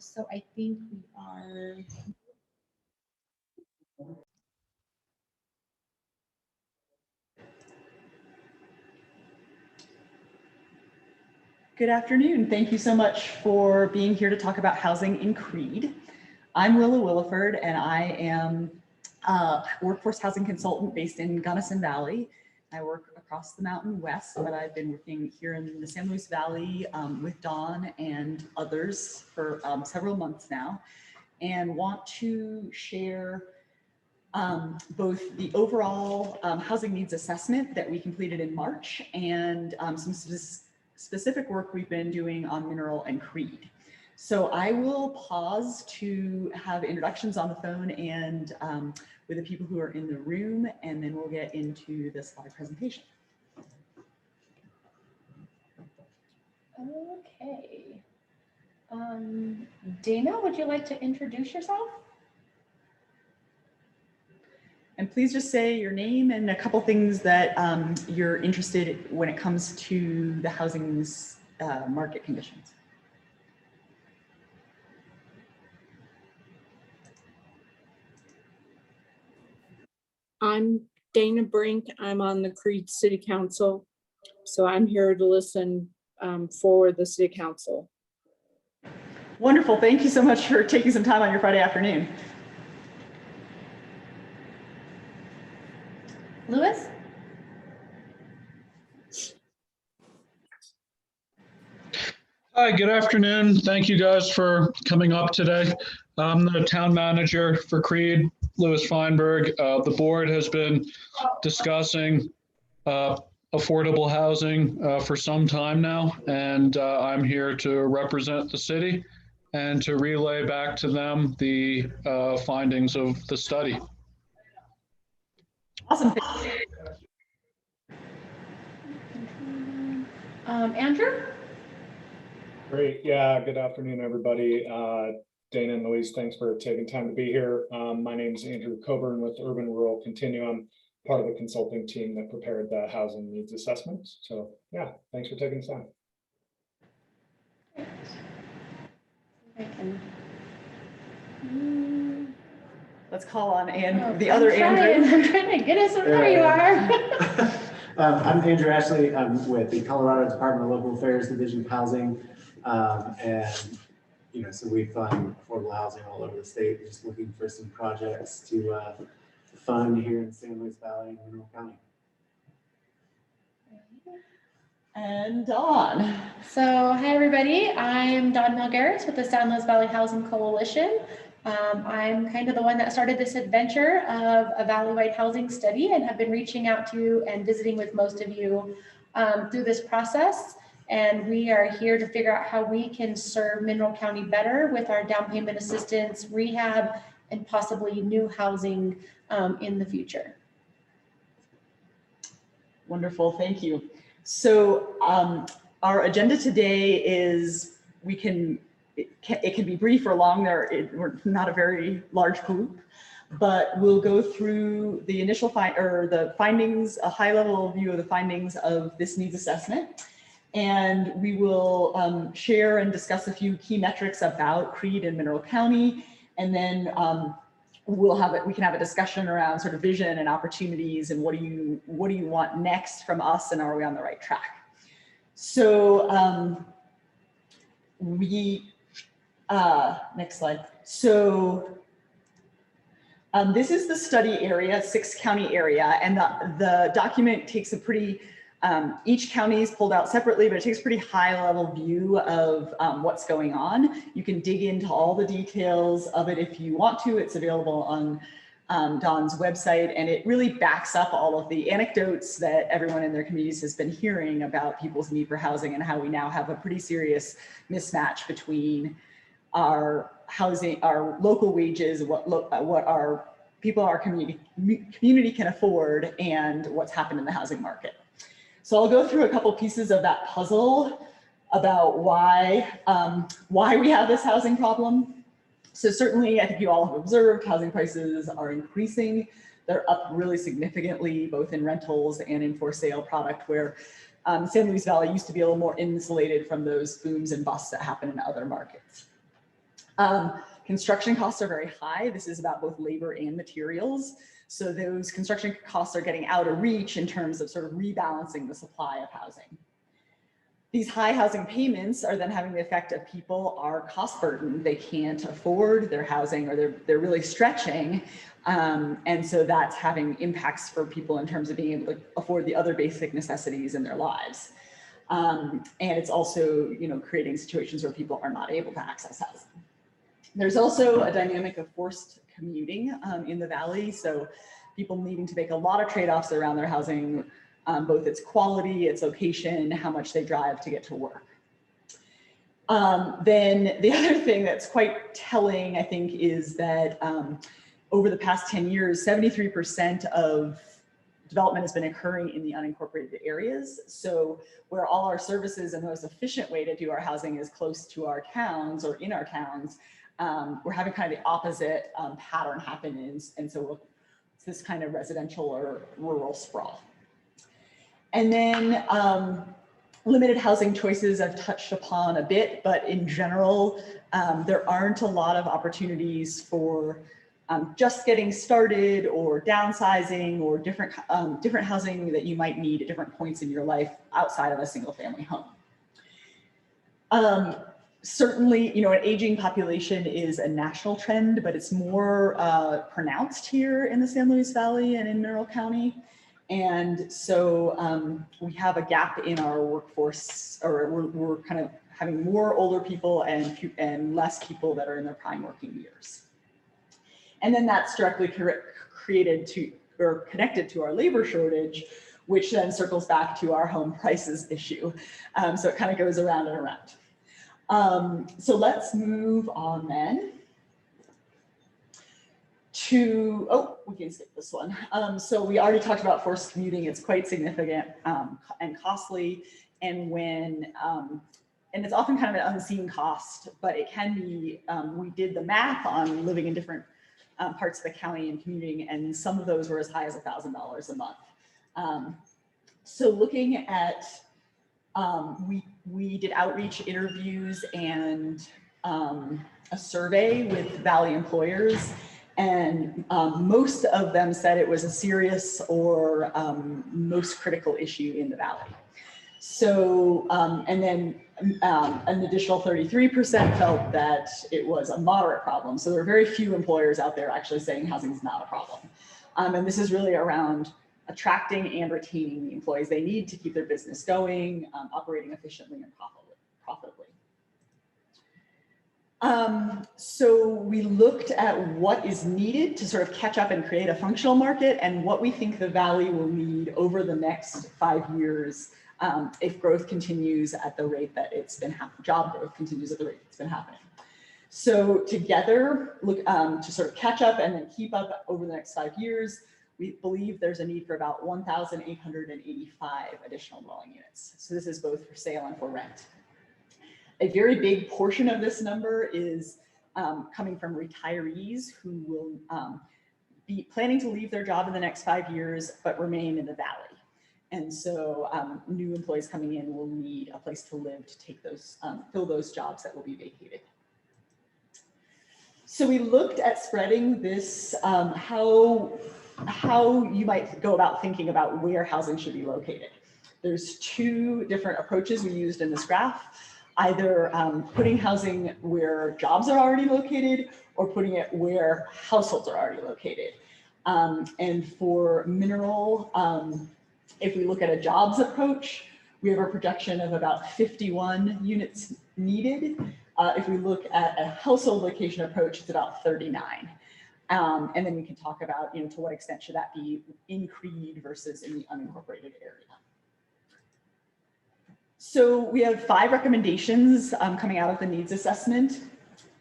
So I think we are. Good afternoon. Thank you so much for being here to talk about housing in Creede. I'm Willa Williford, and I am a workforce housing consultant based in Gunnison Valley. I work across the mountain west, but I've been working here in the San Luis Valley with Dawn and others for several months now, and want to share both the overall housing needs assessment that we completed in March and some specific work we've been doing on Mineral and Creede. So I will pause to have introductions on the phone and with the people who are in the room, and then we'll get into the slide presentation. Okay. Dana, would you like to introduce yourself? And please just say your name and a couple things that you're interested in when it comes to the housing market conditions. I'm Dana Brink. I'm on the Creede City Council. So I'm here to listen for the City Council. Wonderful. Thank you so much for taking some time on your Friday afternoon. Lewis? Hi, good afternoon. Thank you guys for coming up today. I'm the town manager for Creede, Lewis Feinberg. The board has been discussing affordable housing for some time now, and I'm here to represent the city and to relay back to them the findings of the study. Awesome. Andrew? Great. Yeah, good afternoon, everybody. Dana and Louise, thanks for taking time to be here. My name is Andrew Coburn with Urban Rural Continuum, part of the consulting team that prepared the housing needs assessment. So yeah, thanks for taking the time. Let's call on the other Andrew. I'm trying to get us. There you are. I'm Andrew Ashley. I'm with the Colorado Department of Local Affairs Division of Housing. And so we fund affordable housing all over the state. We're just looking for some projects to fund here in San Luis Valley and Mineral County. And Dawn. So hi everybody, I'm Dawn Melgares with the San Luis Valley Housing Coalition. I'm kind of the one that started this adventure of a valley-wide housing study and have been reaching out to and visiting with most of you through this process. And we are here to figure out how we can serve Mineral County better with our down payment assistance, rehab, and possibly new housing in the future. Wonderful, thank you. So our agenda today is it can be brief or long. We're not a very large group, but we'll go through the initial findings, a high level view of the findings of this needs assessment. And we will share and discuss a few key metrics about Creede and Mineral County. And then we can have a discussion around sort of vision and opportunities and what do you want next from us, and are we on the right track? So next slide. So this is the study area, 6-county area, and the document takes a pretty, each county is pulled out separately, but it takes a pretty high level view of what's going on. You can dig into all the details of it if you want to. It's available on Dawn's website, and it really backs up all of the anecdotes that everyone in their communities has been hearing about people's need for housing and how we now have a pretty serious mismatch between our housing, our local wages, what our people, our community can afford, and what's happened in the housing market. So I'll go through a couple pieces of that puzzle about why we have this housing problem. So certainly, I think you all have observed housing prices are increasing. They're up really significantly, both in rentals and in for sale product, where San Luis Valley used to be a little more insulated from those booms and busts that happen in other markets. Construction costs are very high. This is about both labor and materials. So those construction costs are getting out of reach in terms of sort of rebalancing the supply of housing. These high housing payments are then having the effect of people are cost burdened. They can't afford their housing, or they're really stretching. And so that's having impacts for people in terms of being able to afford the other basic necessities in their lives. And it's also, creating situations where people are not able to access housing. There's also a dynamic of forced commuting in the Valley. So people needing to make a lot of trade-offs around their housing, both its quality, its location, how much they drive to get to work. Then the other thing that's quite telling, I think, is that over the past 10 years, 73% of development has been occurring in the unincorporated areas. So where all our services and the most efficient way to do our housing is close to our towns or in our towns, we're having kind of the opposite pattern happen. And so it's this kind of residential or rural sprawl. And then limited housing choices I've touched upon a bit, but in general, there aren't a lot of opportunities for just getting started or downsizing or different housing that you might need at different points in your life outside of a single family home. Certainly, an aging population is a national trend, but it's more pronounced here in the San Luis Valley and in Mineral County. And so we have a gap in our workforce, or we're kind of having more older people and less people that are in their prime working years. And then that's directly connected to our labor shortage, which then circles back to our home prices issue. So it kind of goes around and around. So let's move on then to, we can skip this one. So we already talked about forced commuting. It's quite significant and costly. And and it's often kind of an unseen cost, but it can be, we did the math on living in different parts of the county and commuting, and some of those were as high as $1,000 a month. So looking at, we did outreach interviews and a survey with Valley employers, and most of them said it was a serious or most critical issue in the Valley. So, and then an additional 33% felt that it was a moderate problem. So there are very few employers out there actually saying housing is not a problem. And this is really around attracting and retaining the employees they need to keep their business going, operating efficiently and profitably. So we looked at what is needed to sort of catch up and create a functional market, and what we think the Valley will need over the next 5 years if growth continues at the rate that it's been happening, job growth continues at the rate it's been happening. So together, look to sort of catch up and then keep up over the next 5 years, we believe there's a need for about 1,885 additional dwelling units. So this is both for sale and for rent. A very big portion of this number is coming from retirees who will be planning to leave their job in the next 5 years, but remain in the Valley. And so new employees coming in will need a place to live to take those, fill those jobs that will be vacated. So we looked at spreading this, how you might go about thinking about where housing should be located. There's 2 different approaches we used in this graph, either putting housing where jobs are already located or putting it where households are already located. And for Mineral, if we look at a jobs approach, we have a projection of about 51 units needed. If we look at a household location approach, it's about 39. And then we can talk about, to what extent should that be in Creede versus in the unincorporated area. So we have 5 recommendations coming out of the needs assessment.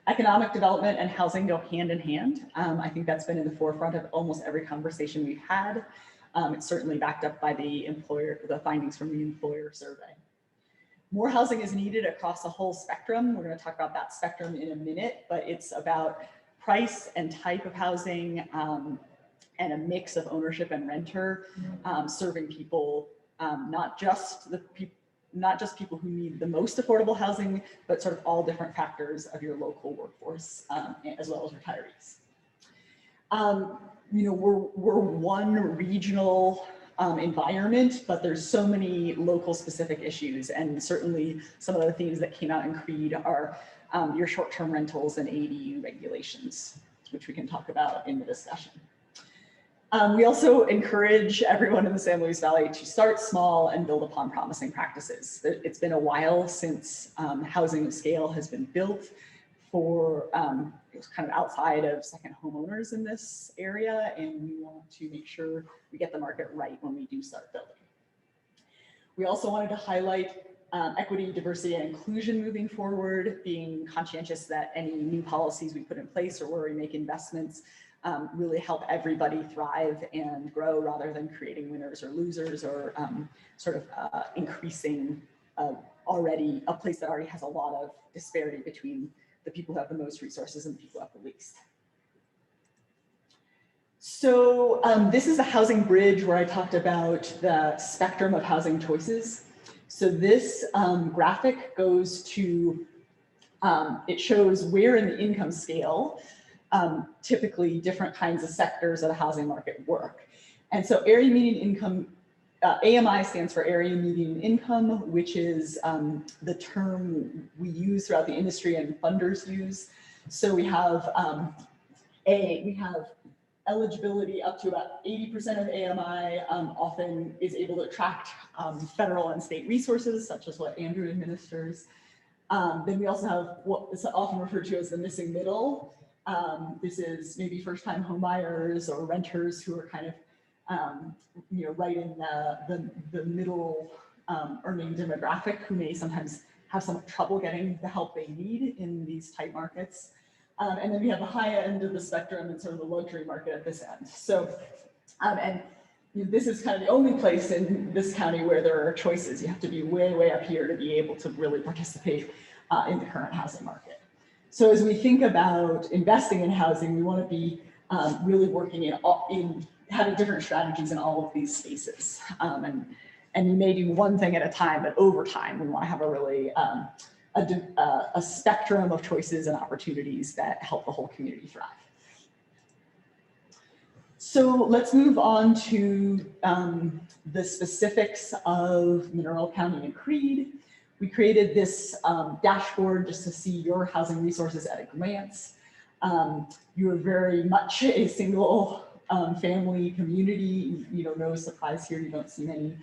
Economic development and housing go hand in hand. I think that's been in the forefront of almost every conversation we've had. It's certainly backed up by the findings from the employer survey. More housing is needed across a whole spectrum. We're going to talk about that spectrum in a minute, but it's about price and type of housing and a mix of ownership and renter, serving people, not just the not just people who need the most affordable housing, but sort of all different factors of your local workforce, as well as retirees. We're one regional environment, but there's so many local specific issues, and certainly some of the themes that came out in Creede are your short-term rentals and ADU regulations, which we can talk about in the discussion. We also encourage everyone in the San Luis Valley to start small and build upon promising practices. It's been a while since housing of scale has been built for kind of outside of second homeowners in this area, and we want to make sure we get the market right when we do start building. We also wanted to highlight equity, diversity, and inclusion moving forward, being conscientious that any new policies we put in place or where we make investments really help everybody thrive and grow rather than creating winners or losers or increasing already a place that already has a lot of disparity between the people who have the most resources and the people who have the least. So this is a housing bridge where I talked about the spectrum of housing choices. So this graphic goes to, it shows where in the income scale typically different kinds of sectors of the housing market work. And so area median income, AMI stands for area median income, which is the term we use throughout the industry and funders use. So we have eligibility up to about 80% of AMI often is able to attract federal and state resources, such as what Andrew administers. Then we also have what is often referred to as the missing middle. This is maybe first-time homebuyers or renters who are kind of right in the middle earning demographic who may sometimes have some trouble getting the help they need in these tight markets. And then we have the high end of the spectrum and sort of the luxury market at this end. So, this is kind of the only place in this county where there are choices. You have to be way, way up here to be able to really participate in the current housing market. So as we think about investing in housing, we want to be really working in having different strategies in all of these spaces. And you may do one thing at a time, but over time, we want to have a really a spectrum of choices and opportunities that help the whole community thrive. So let's move on to the specifics of Mineral County and Creede. We created this dashboard just to see your housing resources at a glance. You are very much a single family community. No surprise here, you don't see many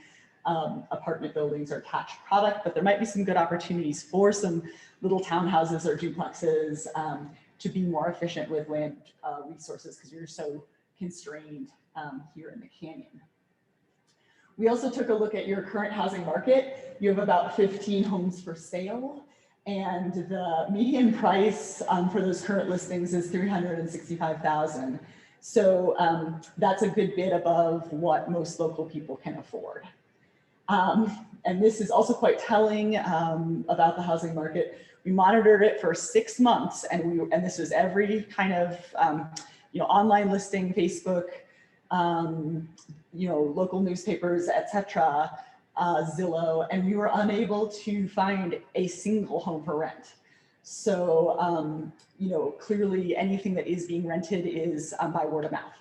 apartment buildings or attached product, but there might be some good opportunities for some little townhouses or duplexes to be more efficient with land resources because you're so constrained here in the canyon. We also took a look at your current housing market. You have about 15 homes for sale, and the median price for those current listings is $365,000. So that's a good bit above what most local people can afford. And this is also quite telling about the housing market. We monitored it for 6 months, and this was every kind of online listing, Facebook, local newspapers, etc., Zillow, and we were unable to find a single home for rent. So clearly anything that is being rented is by word of mouth.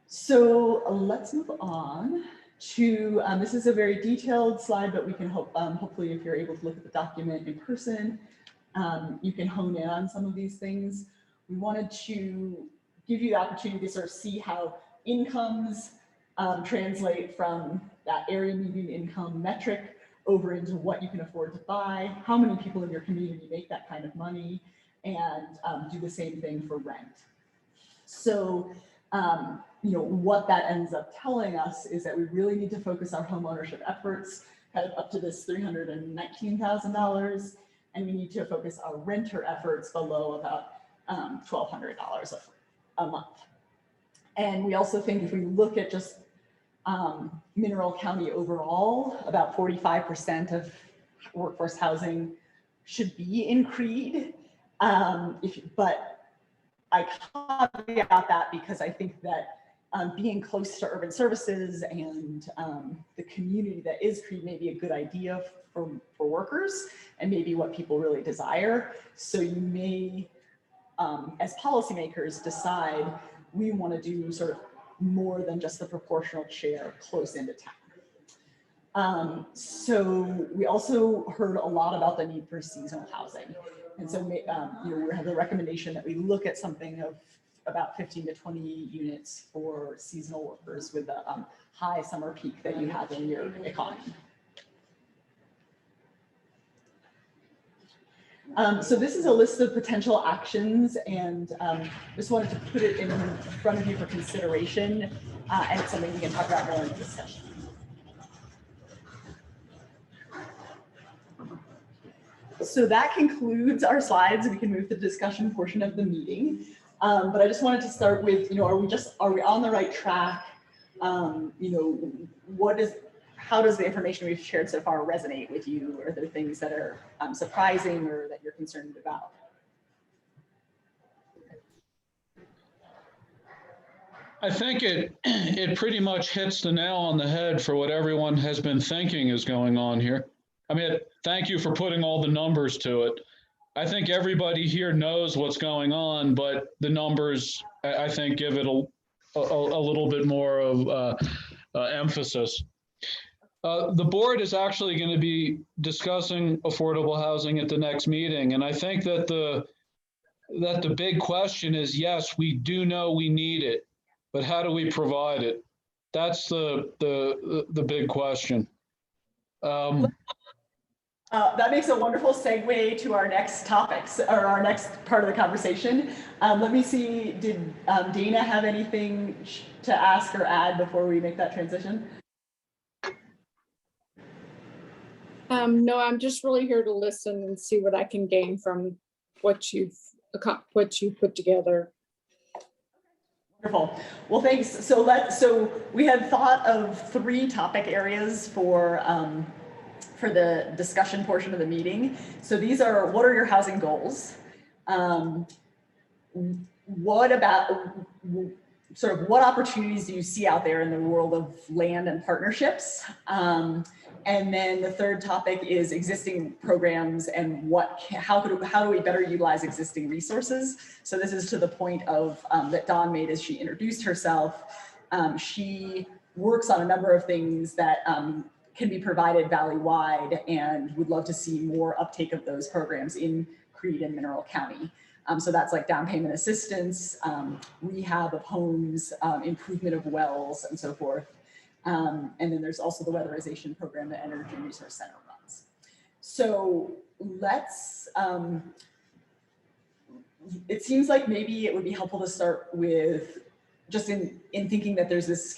So let's move on to, this is a very detailed slide, but we can hopefully if you're able to look at the document in person, you can hone in on some of these things. We wanted to give you the opportunity to sort of see how incomes translate from that area median income metric over into what you can afford to buy, how many people in your community make that kind of money, and do the same thing for rent. So, what that ends up telling us is that we really need to focus our home ownership efforts kind of up to this $319,000, and we need to focus our renter efforts below about $1,200 a month. And we also think if we look at just Mineral County overall, about 45% of workforce housing should be in Creede. But I caveat that because I think that being close to urban services and the community that is Creede may be a good idea for workers and maybe what people really desire. So you may, as policymakers, decide we want to do sort of more than just the proportional share close into town. So we also heard a lot about the need for seasonal housing. And so we have the recommendation that we look at something of about 15 to 20 units for seasonal workers with the high summer peak that you have in your economy. So this is a list of potential actions, and just wanted to put it in front of you for consideration, and it's something we can talk about more in the discussion. So that concludes our slides. We can move to the discussion portion of the meeting. But I just wanted to start with, are we on the right track? How does the information we've shared so far resonate with you? Are there things that are surprising or that you're concerned about? I think it pretty much hits the nail on the head for what everyone has been thinking is going on here. I mean, thank you for putting all the numbers to it. I think everybody here knows what's going on, but the numbers, I think, give it a little bit more of emphasis. The board is actually going to be discussing affordable housing at the next meeting, and I think that the big question is, yes, we do know we need it, but how do we provide it? That's the big question. That makes a wonderful segue to our next topics, or our next part of the conversation. Let me see, did Dana have anything to ask or add before we make that transition? No, I'm just really here to listen and see what I can gain from what you've put together. Wonderful. Well, thanks. So we had thought of 3 topic areas for the discussion portion of the meeting. So these are, what are your housing goals? What opportunities do you see out there in the world of land and partnerships? And then the third topic is existing programs and how do we better utilize existing resources? So this is to the point of that Dawn made as she introduced herself. She works on a number of things that can be provided valley-wide, and would love to see more uptake of those programs in Creede and Mineral County. So that's like down payment assistance, rehab of homes, improvement of wells, and so forth. And then there's also the weatherization program that Energy Resource Center runs. So let's, it seems like maybe it would be helpful to start with, just in thinking that there's this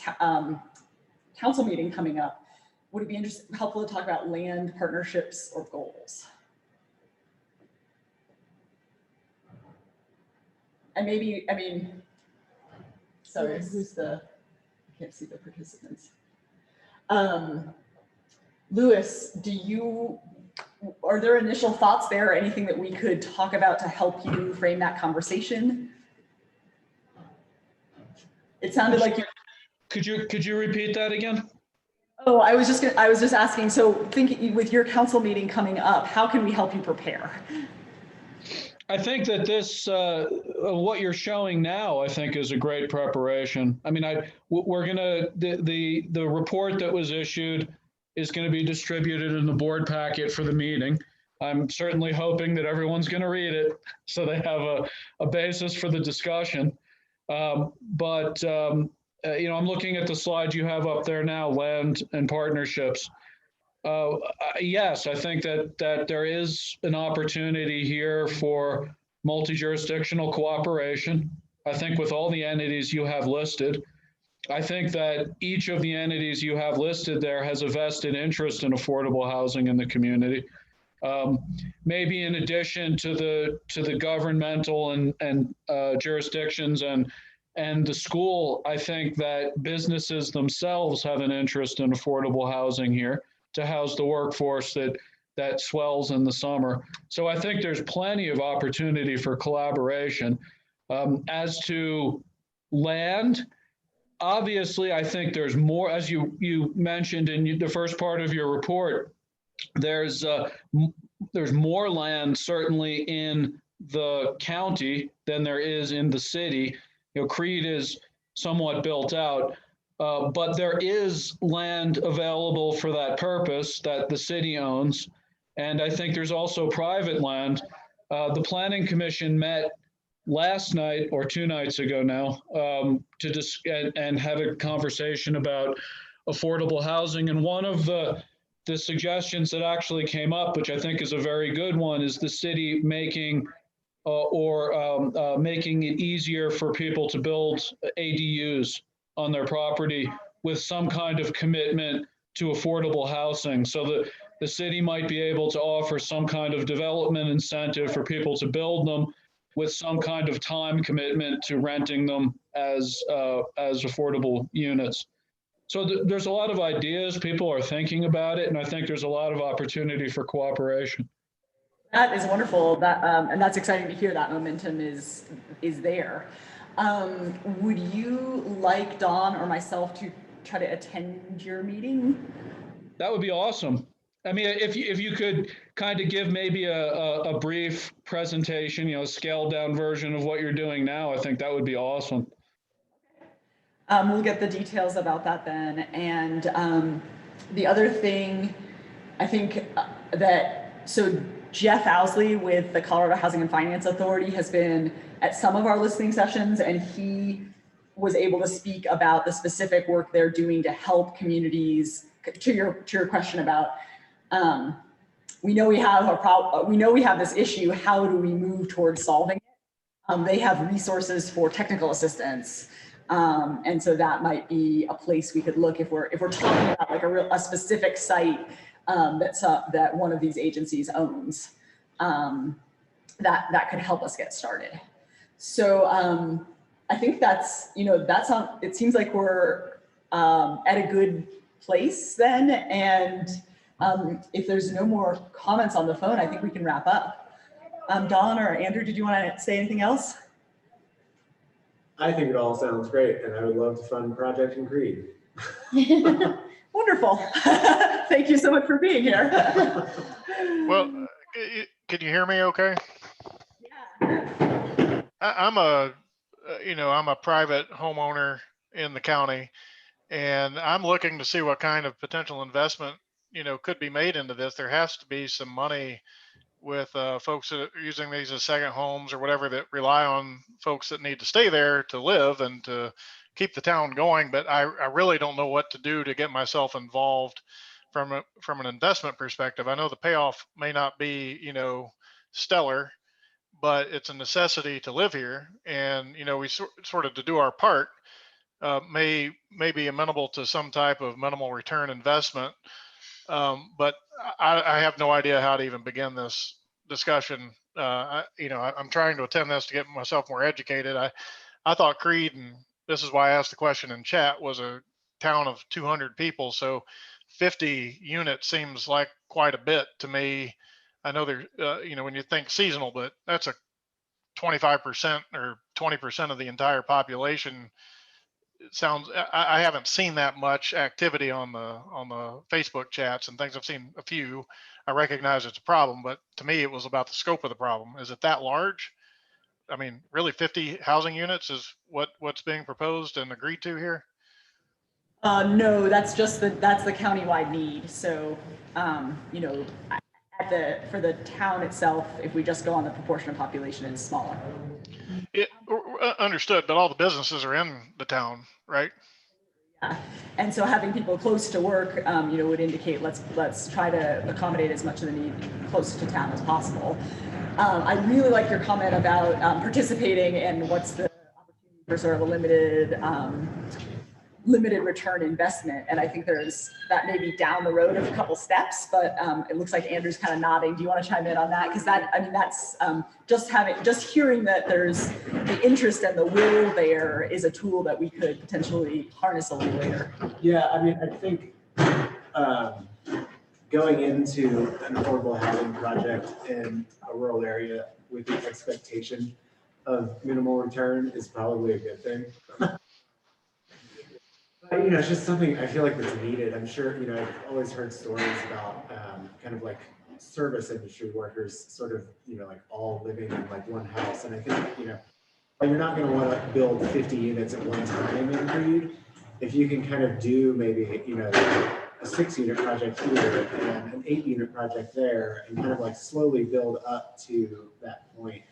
council meeting coming up, would it be helpful to talk about land partnerships or goals? And maybe, sorry, I can't see the participants. Louis, are there initial thoughts there or anything that we could talk about to help you frame that conversation? It sounded like you. Could you repeat that again? Oh, I was just asking, so thinking with your council meeting coming up, how can we help you prepare? I think that this, what you're showing now, I think is a great preparation. I mean, the report that was issued is going to be distributed in the board packet for the meeting. I'm certainly hoping that everyone's going to read it so they have a basis for the discussion. I'm looking at the slides you have up there now, land and partnerships. Yes, I think that there is an opportunity here for multi-jurisdictional cooperation. I think with all the entities you have listed, I think that each of the entities you have listed there has a vested interest in affordable housing in the community. Maybe in addition to the governmental and jurisdictions and the school, I think that businesses themselves have an interest in affordable housing here to house the workforce that swells in the summer. So I think there's plenty of opportunity for collaboration. As to land, obviously, I think there's more, as you mentioned in the first part of your report, there's more land certainly in the county than there is in the city. Creede is somewhat built out, but there is land available for that purpose that the city owns. And I think there's also private land. The Planning Commission met last night or 2 nights ago now and had a conversation about affordable housing. And one of the suggestions that actually came up, which I think is a very good one, is the city making making it easier for people to build ADUs on their property with some kind of commitment to affordable housing, so that the city might be able to offer some kind of development incentive for people to build them with some kind of time commitment to renting them as affordable units. So there's a lot of ideas. People are thinking about it, and I think there's a lot of opportunity for cooperation. That is wonderful. And that's exciting to hear that momentum is there. Would you like Dawn or myself to try to attend your meeting? That would be awesome. I mean, if you could kind of give maybe a brief presentation, a scaled down version of what you're doing now, I think that would be awesome. We'll get the details about that then. And the other thing, I think so Jeff Owsley with the Colorado Housing and Finance Authority has been at some of our listening sessions, and he was able to speak about the specific work they're doing to help communities. To your question about, we know we have this issue. How do we move towards solving it? They have resources for technical assistance, and so that might be a place we could look if we're talking about like a specific site that one of these agencies owns. That could help us get started. So I think it seems like we're at a good place then. And if there's no more comments on the phone, I think we can wrap up. Dawn or Andrew, did you want to say anything else? I think it all sounds great, and I would love to fund a project in Creede. Wonderful. Thank you so much for being here. Well, can you hear me okay? Yeah. I'm a private homeowner in the county, and I'm looking to see what kind of potential investment, could be made into this. There has to be some money with folks that are using these as second homes or whatever, that rely on folks that need to stay there to live and to keep the town going. But I really don't know what to do to get myself involved from an investment perspective. I know the payoff may not be, stellar, but it's a necessity to live here. And, we sort of, to do our part, may be amenable to some type of minimal return investment. But I have no idea how to even begin this discussion. I'm trying to attend this to get myself more educated. I thought Creede, and this is why I asked the question in chat, was a town of 200 people. So 50 units seems like quite a bit to me. I know there, when you think seasonal, but that's a 25% or 20% of the entire population. It sounds, I haven't seen that much activity on the Facebook chats and things. I've seen a few. I recognize it's a problem, but to me, it was about the scope of the problem. Is it that large? I mean, really 50 housing units is what's being proposed and agreed to here? No, that's the countywide need. So, for the town itself, if we just go on the proportion of population, it's smaller. Understood, but all the businesses are in the town, right? Yeah. And so having people close to work, would indicate let's try to accommodate as much of the need close to town as possible. I really like your comment about participating and what's the opportunity for sort of a limited return investment. And I think that may be down the road of a couple steps, but it looks like Andrew's kind of nodding. Do you want to chime in on that? Because that's just hearing that there's the interest and the will there is a tool that we could potentially harness a little later. Yeah, I think going into an affordable housing project in a rural area with the expectation of minimal return is probably a good thing. It's just something I feel like that's needed. I'm sure, I've always heard stories about kind of like service industry workers sort of, like all living in like one house. And I think, while you're not going to want to build 50 units at one time in Creede, if you can kind of do maybe, a 6-unit project here and an 8-unit project there and kind of like slowly build up to that point,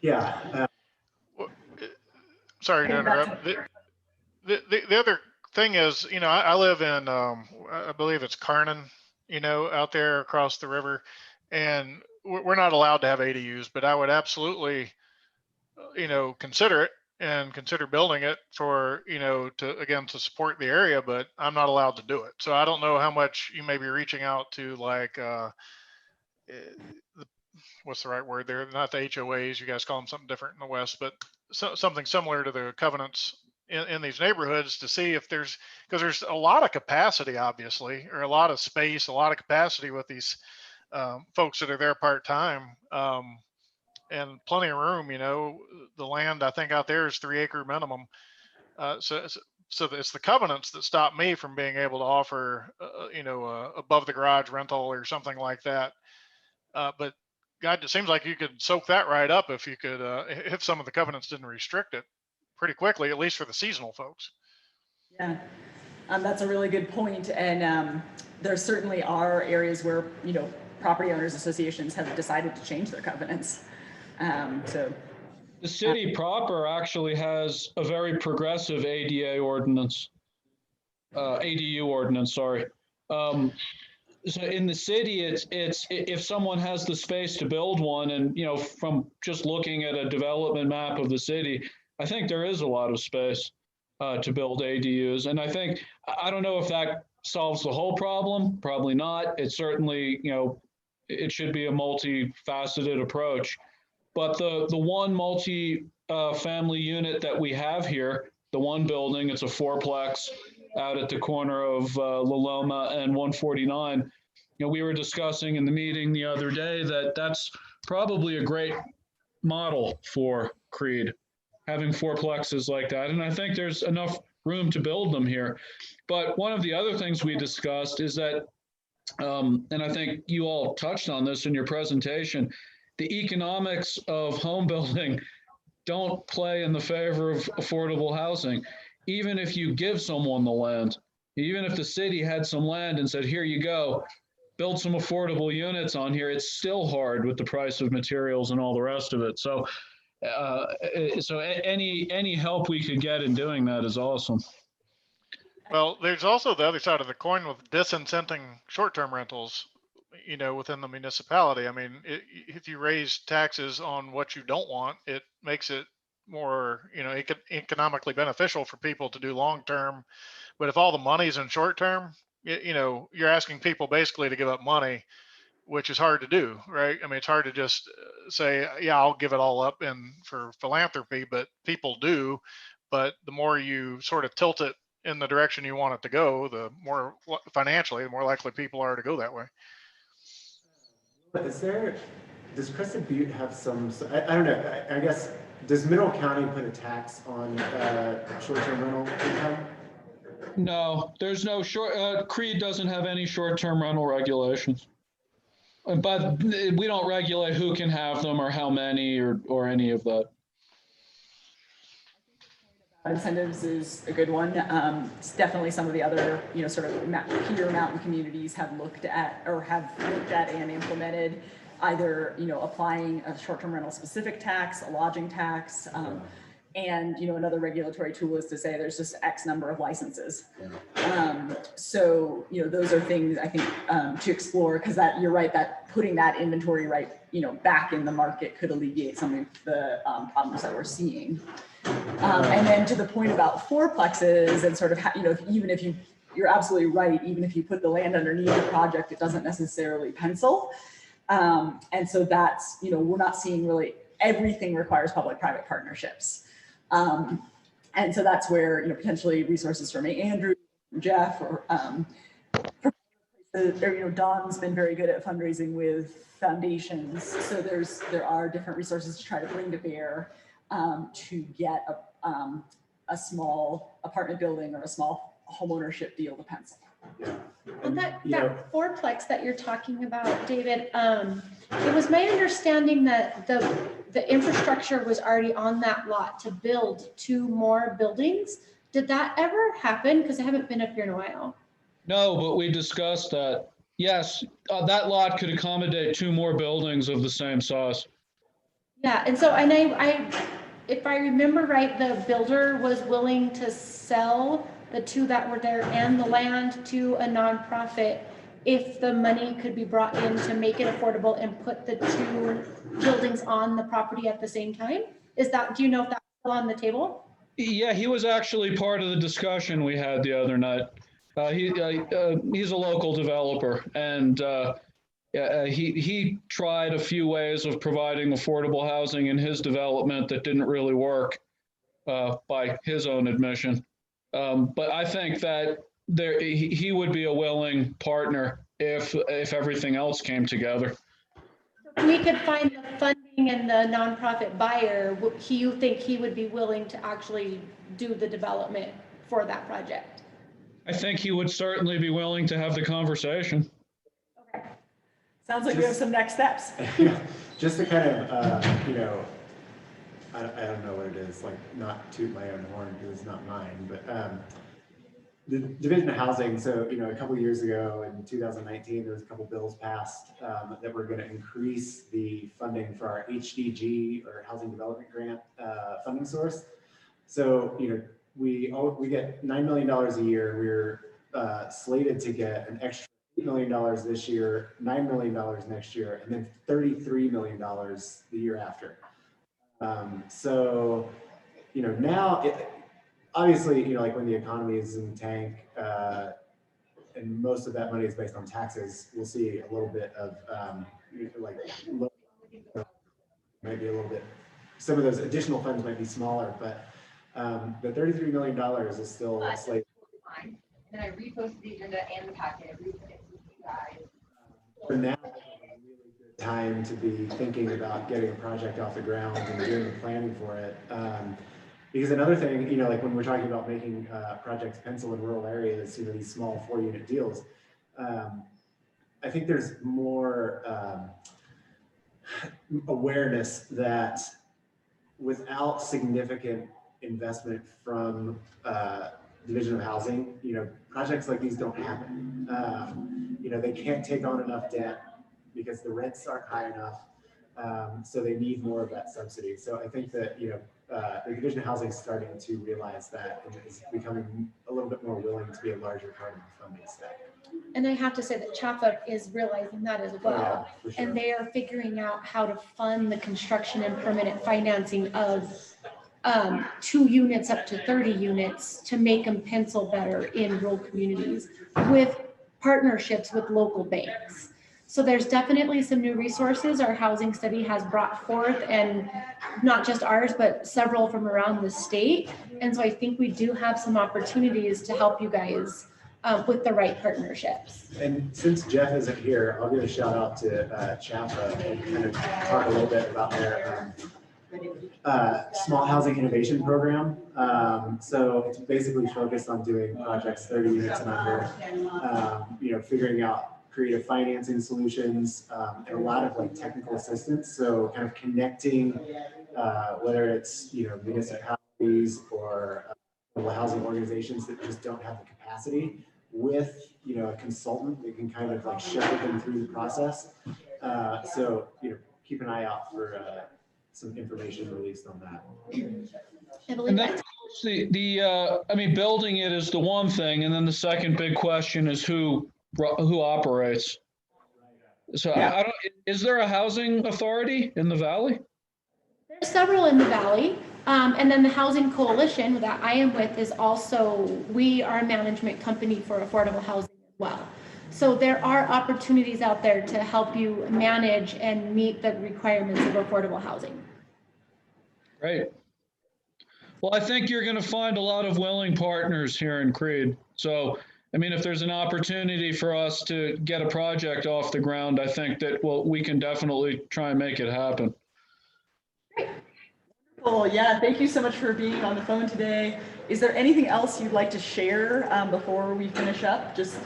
yeah. Well, sorry to interrupt. The other thing is, I live in, I believe it's Carnan, out there across the river, and we're not allowed to have ADUs, but I would absolutely, consider it and consider building it for, to support the area, but I'm not allowed to do it. So I don't know how much you may be reaching out to like, the, what's the right word there? Not the HOAs, you guys call them something different in the West, but something similar to the covenants in these neighborhoods to see if because there's a lot of capacity, obviously, or a lot of space, a lot of capacity with these folks that are there part-time, and plenty of room. The land I think out there is 3-acre minimum. So it's the covenants that stop me from being able to offer, above the garage rental or something like that. But God, it seems like you could soak that right up if you could, if some of the covenants didn't restrict it pretty quickly, at least for the seasonal folks. Yeah, that's a really good point. And there certainly are areas where, property owners associations have decided to change their covenants. So The city proper actually has a very progressive ADA ordinance, ADU ordinance, sorry. So in the city, it's if someone has the space to build one, and from just looking at a development map of the city, I think there is a lot of space to build ADUs, and I don't know if that solves the whole problem. Probably not. It certainly, it should be a multifaceted approach. But the one multi-family unit that we have here, the one building, it's a 4-plex out at the corner of Loloma and 149. We were discussing in the meeting the other day that that's probably a great model for Creede, having 4-plexes like that. And I think there's enough room to build them here. But one of the other things we discussed is that, and I think you all touched on this in your presentation, the economics of home building don't play in the favor of affordable housing. Even if you give someone the land, even if the city had some land and said, here you go, build some affordable units on here, it's still hard with the price of materials and all the rest of it. So, any help we could get in doing that is awesome. Well, there's also the other side of the coin with disincenting short-term rentals, within the municipality. I mean, if you raise taxes on what you don't want, it makes it more, economically beneficial for people to do long-term. But if all the money's in short-term, you're asking people basically to give up money, which is hard to do, right? I mean, it's hard to just say, yeah, I'll give it all up and for philanthropy, but people do. But the more you sort of tilt it in the direction you want it to go, the more financially, the more likely people are to go that way. Does Crescent Butte have some, I don't know, I guess, does Mineral County put a tax on short-term rental income? No, there's no Creede doesn't have any short-term rental regulations. But we don't regulate who can have them or how many or any of that. incentives is a good one. It's definitely some of the other, sort of peer mountain communities have looked at and implemented either, applying a short-term rental specific tax, a lodging tax, and, another regulatory tool is to say there's just X number of licenses. So, those are things I think to explore, because that you're right, that putting that inventory back in the market could alleviate some of the problems that we're seeing. And then to the point about 4-plexes and sort of, even if you're absolutely right, even if you put the land underneath the project, it doesn't necessarily pencil. And so that's, we're not seeing really everything requires public-private partnerships. And so that's where, potentially resources from Andrew, Jeff, or Don's been very good at fundraising with foundations. So there are different resources to try to bring to bear to get a small apartment building or a small homeownership deal to pencil. Yeah. Well, And, that you know, fourplex that you're talking about, David, it was my understanding that the infrastructure was already on that lot to build 2 more buildings. Did that ever happen? Because I haven't been up here in a while. No, but we discussed that. Yes, that lot could accommodate 2 more buildings of the same size. Yeah, and so, and if I remember right, the builder was willing to sell the 2 that were there and the land to a nonprofit if the money could be brought in to make it affordable and put the 2 buildings on the property at the same time. Do you know if that's still on the table? Yeah, he was actually part of the discussion we had the other night. He's a local developer, and he tried a few ways of providing affordable housing in his development that didn't really work, by his own admission. But I think that he would be a willing partner if everything else came together. If we could find the funding and the nonprofit buyer, you think he would be willing to actually do the development for that project? I think he would certainly be willing to have the conversation. Okay. Sounds like we have some next steps. just to kind of, you know, I don't know what it is, like not toot my own horn because it's not mine, but the Division of Housing, so, you know, a couple of years ago in 2019, there was a couple bills passed that were going to increase the funding for our HDG or Housing Development Grant funding source. So, you know, we get $9 million a year. We're slated to get an extra $8 million this year, $9 million next year, and then $33 million the year after. So, you know, now, obviously, you know, like when the economy is in the tank, and most of that money is based on taxes, we'll see a little bit of maybe a little bit, some of those additional funds might be smaller, but the $33 million is still slated. And then I reposted the agenda and the packet, I resent it to you guys. For now, it's a really good time to be thinking about getting a project off the ground and doing the planning for it. Because another thing, you know, like when we're talking about making projects pencil in rural areas, you know, these small 4-unit deals, I think there's more awareness that without significant investment from Division of Housing, you know, projects like these don't happen. You know, they can't take on enough debt because the rents aren't high enough. So they need more of that subsidy. So I think that, you know, the Division of Housing is starting to realize that and is becoming a little bit more willing to be a larger part of the funding stack. And I have to say that CHAPA is realizing that as well. Yeah, for sure. And they are figuring out how to fund the construction and permanent financing of 2 units up to 30 units to make them pencil better in rural communities with partnerships with local banks. So there's definitely some new resources our housing study has brought forth, and not just ours, but several from around the state. And so I think we do have some opportunities to help you guys with the right partnerships. And since Jeff isn't here, I'll give a shout out to CHAPA and kind of talk a little bit about their small housing innovation program. So it's basically focused on doing projects 30 units and under, you know, figuring out creative financing solutions, and a lot of like technical assistance. So kind of connecting, whether it's, you know, municipalities or housing organizations that just don't have the capacity with, you know, a consultant that can kind of like shepherd them through the process. So, you know, keep an eye out for some information released on that. I believe And that's that's I mean, building it is the one thing, and then the second big question is who operates. So Yeah. I don't, is there a housing authority in the valley? There's several in the valley. And then the Housing Coalition that I am with is also, we are a management company for affordable housing as well. So there are opportunities out there to help you manage and meet the requirements of affordable housing. Right. Well, I think you're going to find a lot of willing partners here in Creede. So, I mean, if there's an opportunity for us to get a project off the ground, I think that, well, we can definitely try and make it happen. Cool. Yeah, thank you so much for being on the phone today. Is there anything else you'd like to share before we finish up? Just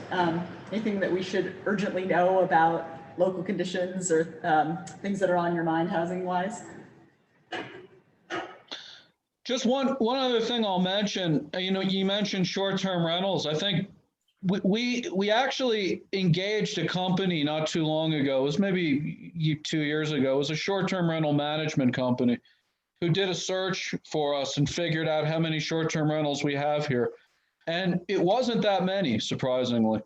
anything that we should urgently know about local conditions or things that are on your mind housing wise? Just one other thing I'll mention, you mentioned short-term rentals. I think we actually engaged a company not too long ago. It was maybe 2 years ago. It was a short-term rental management company who did a search for us and figured out how many short-term rentals we have here. And it wasn't that many, surprisingly.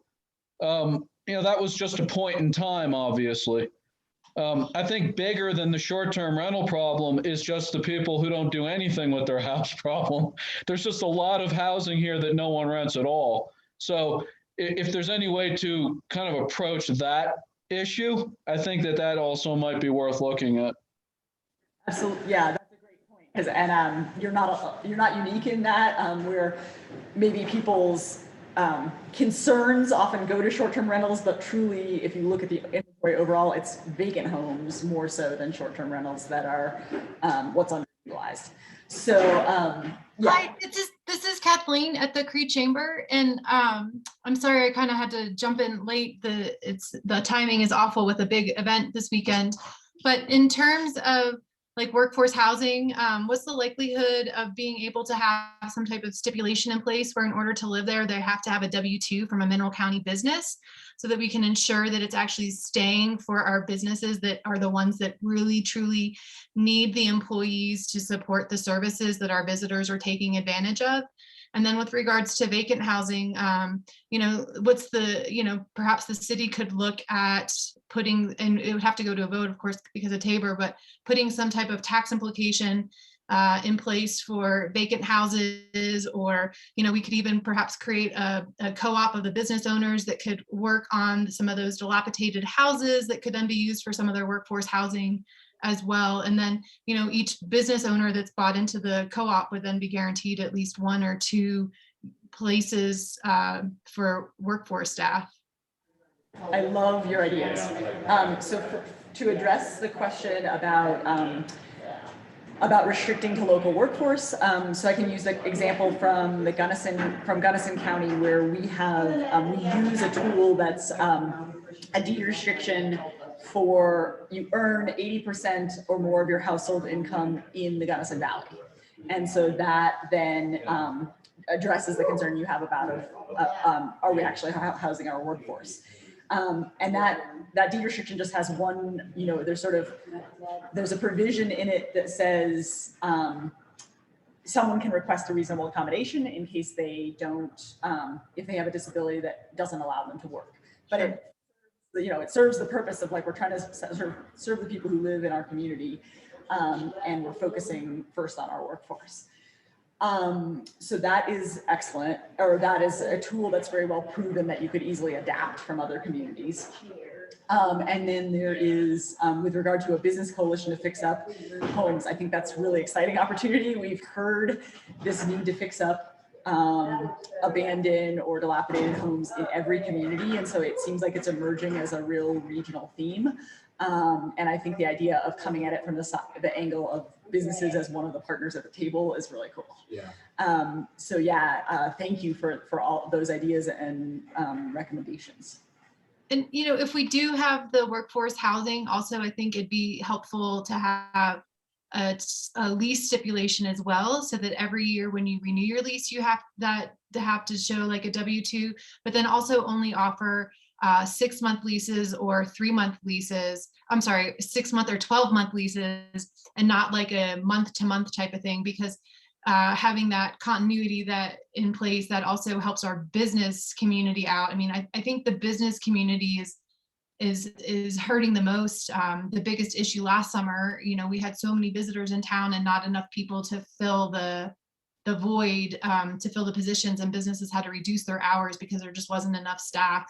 That was just a point in time, obviously. I think bigger than the short-term rental problem is just the people who don't do anything with their house problem. There's just a lot of housing here that no one rents at all. So if there's any way to kind of approach that issue, I think that also might be worth looking at. Absolutely, yeah, that's a great point. And you're not unique in that. Where maybe people's concerns often go to short-term rentals, but truly, if you look at the inventory overall, it's vacant homes more so than short-term rentals that are what's underutilized. So, yeah. Hi, this is Kathleen at the Creede Chamber, and I'm sorry I kind of had to jump in late. The timing is awful with a big event this weekend, but in terms of like workforce housing, what's the likelihood of being able to have some type of stipulation in place where in order to live there, they have to have a W-2 from a Mineral County business so that we can ensure that it's actually staying for our businesses that are the ones that really truly need the employees to support the services that our visitors are taking advantage of? And then with regards to vacant housing, what's perhaps the city could look at putting, and it would have to go to a vote, of course, because of Tabor, but putting some type of tax implication in place for vacant houses, or, we could even perhaps create a co-op of the business owners that could work on some of those dilapidated houses that could then be used for some of their workforce housing as well. And then, each business owner that's bought into the co-op would then be guaranteed at least 1 or 2 places for workforce staff. I love your ideas. To address the question about restricting to local workforce, so I can use the example from Gunnison County, where we use a tool that's a deed restriction for you earn 80% or more of your household income in the Gunnison Valley. And so that then addresses the concern you have about are we actually housing our workforce? And that deed restriction just has one, there's a provision in it that says someone can request a reasonable accommodation in case they don't, if they have a disability that doesn't allow them to work. But it serves the purpose of, like, we're trying to serve the people who live in our community, and we're focusing first on our workforce. So that is excellent, or that is a tool that's very well proven that you could easily adapt from other communities. And then there is, with regard to a business coalition to fix up homes, I think that's a really exciting opportunity. We've heard this need to fix up abandoned or dilapidated homes in every community. And so it seems like it's emerging as a real regional theme. And I think the idea of coming at it from the angle of businesses as one of the partners at the table is really cool. Yeah. Thank you for all of those ideas and recommendations. And, if we do have the workforce housing, also, I think it'd be helpful to have a lease stipulation as well, so that every year when you renew your lease, you have to show like a W-2, but then also only offer 6-month leases or 3-month leases. I'm sorry, 6-month or 12-month leases, and not like a month-to-month type of thing, because having that continuity that in place, that also helps our business community out. I mean, I think the business community is hurting the most. The biggest issue last summer, we had so many visitors in town and not enough people to fill the void, to fill the positions, and businesses had to reduce their hours because there just wasn't enough staff.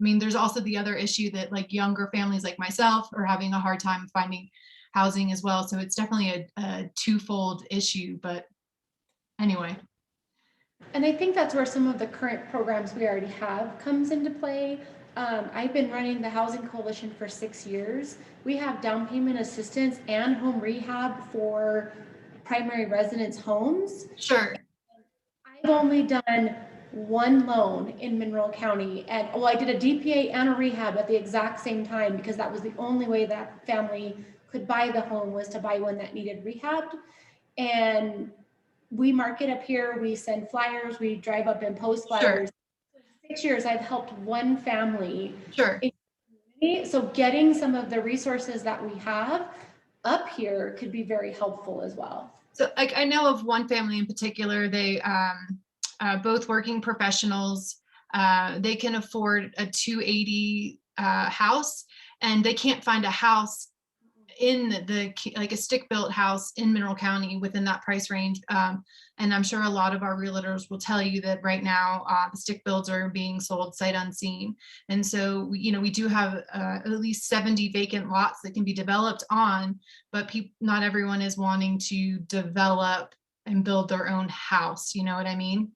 I mean, there's also the other issue that, like, younger families like myself are having a hard time finding housing as well. So it's definitely a twofold issue, but anyway. And I think that's where some of the current programs we already have comes into play. I've been running the Housing Coalition for 6 years. We have down payment assistance and home rehab for primary residence homes. Sure. I've only done one loan in Mineral County, and well, I did a DPA and a rehab at the exact same time because that was the only way that family could buy the home, was to buy one that needed rehabbed. And we market up here, we send flyers, we drive up and post flyers. For 6 years, I've helped one family. Sure. So getting some of the resources that we have up here could be very helpful as well. So I know of one family in particular, they both working professionals, they can afford a 280 house, and they can't find a house in the like a stick built house in Mineral County within that price range. And I'm sure a lot of our realtors will tell you that right now the stick builds are being sold sight unseen. And so, we do have at least 70 vacant lots that can be developed on, but not everyone is wanting to develop and build their own house. You know what I mean?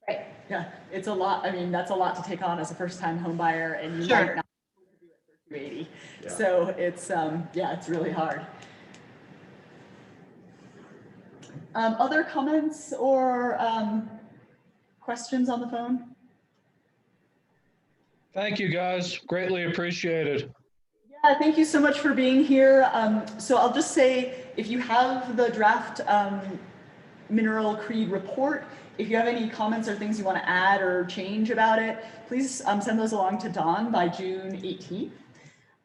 Right. Yeah, it's a lot. I mean, that's a lot to take on as a first-time home buyer, and you Sure. might not do it for 280. Yeah. So it's it's really hard. Other comments or questions on the phone? Thank you, guys. Greatly appreciated. Yeah, thank you so much for being here. So I'll just say, if you have the draft Mineral Creede report, if you have any comments or things you want to add or change about it, please send those along to Dawn by June 18th.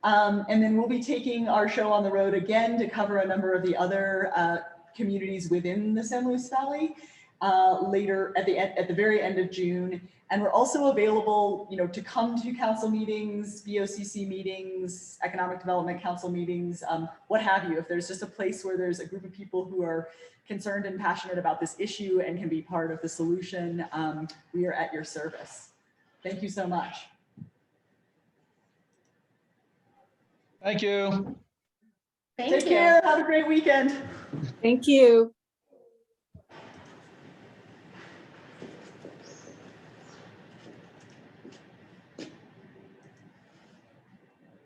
And then we'll be taking our show on the road again to cover a number of the other communities within the San Luis Valley later at the very end of June. And we're also available, to come to council meetings, BOCC meetings, Economic Development Council meetings, what have you. If there's just a place where there's a group of people who are concerned and passionate about this issue and can be part of the solution, we are at your service. Thank you so much. Thank you. Thank Take you. care. Have a great weekend. Thank you.